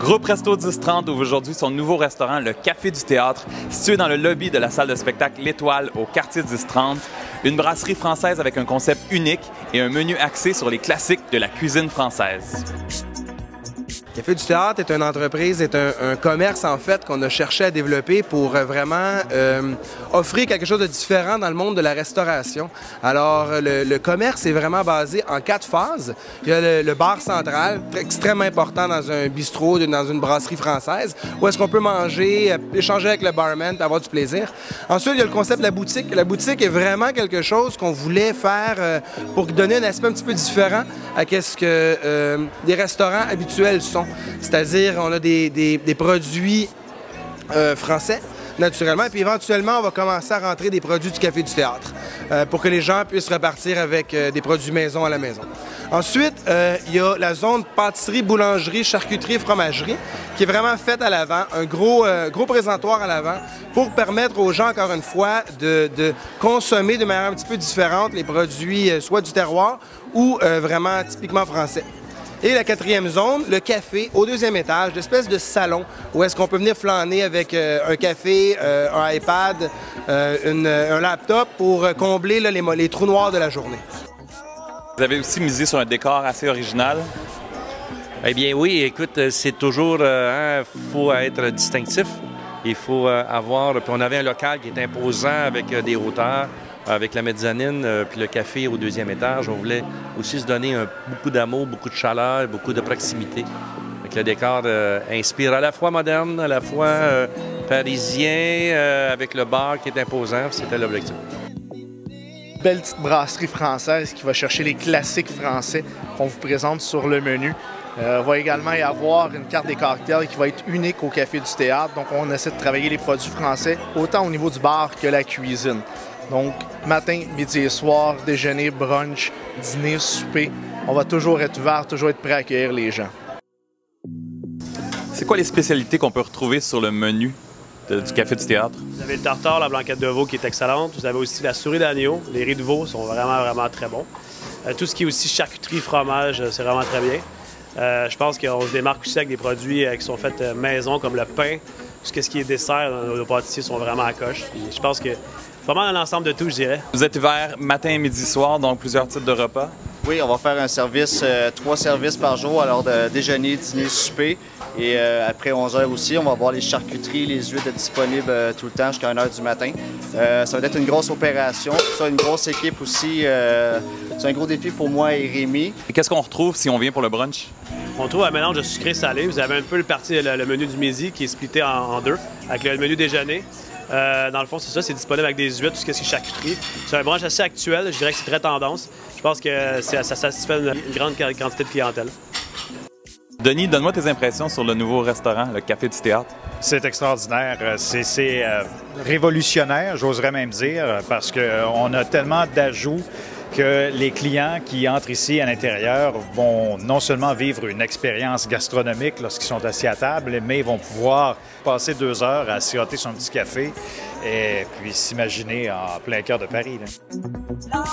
Groupe Resto 1030 ouvre aujourd'hui son nouveau restaurant, le Café du Théâtre, situé dans le lobby de la salle de spectacle L'Étoile au quartier 1030. Une brasserie française avec un concept unique et un menu axé sur les classiques de la cuisine française. Café du Théâtre est une entreprise, est un commerce en fait qu'on a cherché à développer pour vraiment offrir quelque chose de différent dans le monde de la restauration. Alors le commerce est vraiment basé en 4 phases. Il y a le bar central, extrêmement important dans un bistrot, dans une brasserie française, où est-ce qu'on peut manger, échanger avec le barman, avoir du plaisir. Ensuite, il y a le concept de la boutique. La boutique est vraiment quelque chose qu'on voulait faire pour donner un aspect un petit peu différent à ce que des restaurants habituels sont. C'est-à-dire, on a des produits français, naturellement, et puis éventuellement, on va commencer à rentrer des produits du Café du Théâtre pour que les gens puissent repartir avec des produits maison à la maison. Ensuite, il y a la zone pâtisserie, boulangerie, charcuterie, fromagerie, qui est vraiment faite à l'avant, un gros présentoir à l'avant, pour permettre aux gens, encore une fois, de consommer de manière un petit peu différente les produits soit du terroir ou vraiment typiquement français. Et la 4e zone, le café, au 2e étage, l'espèce de salon où est-ce qu'on peut venir flâner avec un café, un iPad, un laptop pour combler là, les trous noirs de la journée. Vous avez aussi misé sur un décor assez original. Eh bien oui, écoute, c'est toujours, faut être distinctif. Il faut avoir, puis on avait un local qui est imposant avec des hauteurs, avec la mezzanine, puis le café au 2e étage. On voulait aussi se donner beaucoup d'amour, beaucoup de chaleur, beaucoup de proximité. Donc, le décor inspire à la fois moderne, à la fois parisien, avec le bar qui est imposant. C'était l'objectif. Belle petite brasserie française qui va chercher les classiques français qu'on vous présente sur le menu. Il va également y avoir une carte des cocktails qui va être unique au Café du Théâtre. Donc, on essaie de travailler les produits français, autant au niveau du bar que la cuisine. Donc, matin, midi et soir, déjeuner, brunch, dîner, souper. On va toujours être ouvert, toujours être prêt à accueillir les gens. C'est quoi les spécialités qu'on peut retrouver sur le menu du Café du Théâtre? Vous avez le tartare, la blanquette de veau qui est excellente. Vous avez aussi la souris d'agneau. Les riz de veau sont vraiment très bons. Tout ce qui est aussi charcuterie, fromage, c'est vraiment très bien. Je pense qu'on se démarque aussi avec des produits qui sont faits maison, comme le pain. Tout ce qui est dessert, nos pâtissiers sont vraiment à coche. Puis je pense que vraiment un ensemble de tout, je dirais. Vous êtes ouvert matin, midi, soir, donc plusieurs types de repas? Oui, on va faire un service, 3 services par jour, alors de déjeuner, dîner, souper. Et après 11 h aussi, on va avoir les charcuteries, les huîtres disponibles tout le temps jusqu'à 1 h du matin. Ça va être une grosse opération, ça, une grosse équipe aussi. C'est un gros défi pour moi et Rémi. Et qu'est-ce qu'on retrouve si on vient pour le brunch? On trouve un mélange de sucré-salé. Vous avez un peu le menu du midi qui est splitté en deux, avec le menu déjeuner. Dans le fond, c'est ça, c'est disponible avec des huîtres, tout ce qui est charcuterie. C'est un brunch assez actuel, je dirais que c'est très tendance. Je pense que ça satisfait une grande quantité de clientèle. Denis, donne-moi tes impressions sur le nouveau restaurant, le Café du Théâtre. C'est extraordinaire. C'est révolutionnaire, j'oserais même dire, parce qu'on a tellement d'ajouts que les clients qui entrent ici à l'intérieur vont non seulement vivre une expérience gastronomique lorsqu'ils sont assis à table, mais ils vont pouvoir passer 2 heures à siroter son petit café et puis s'imaginer en plein cœur de Paris. Là.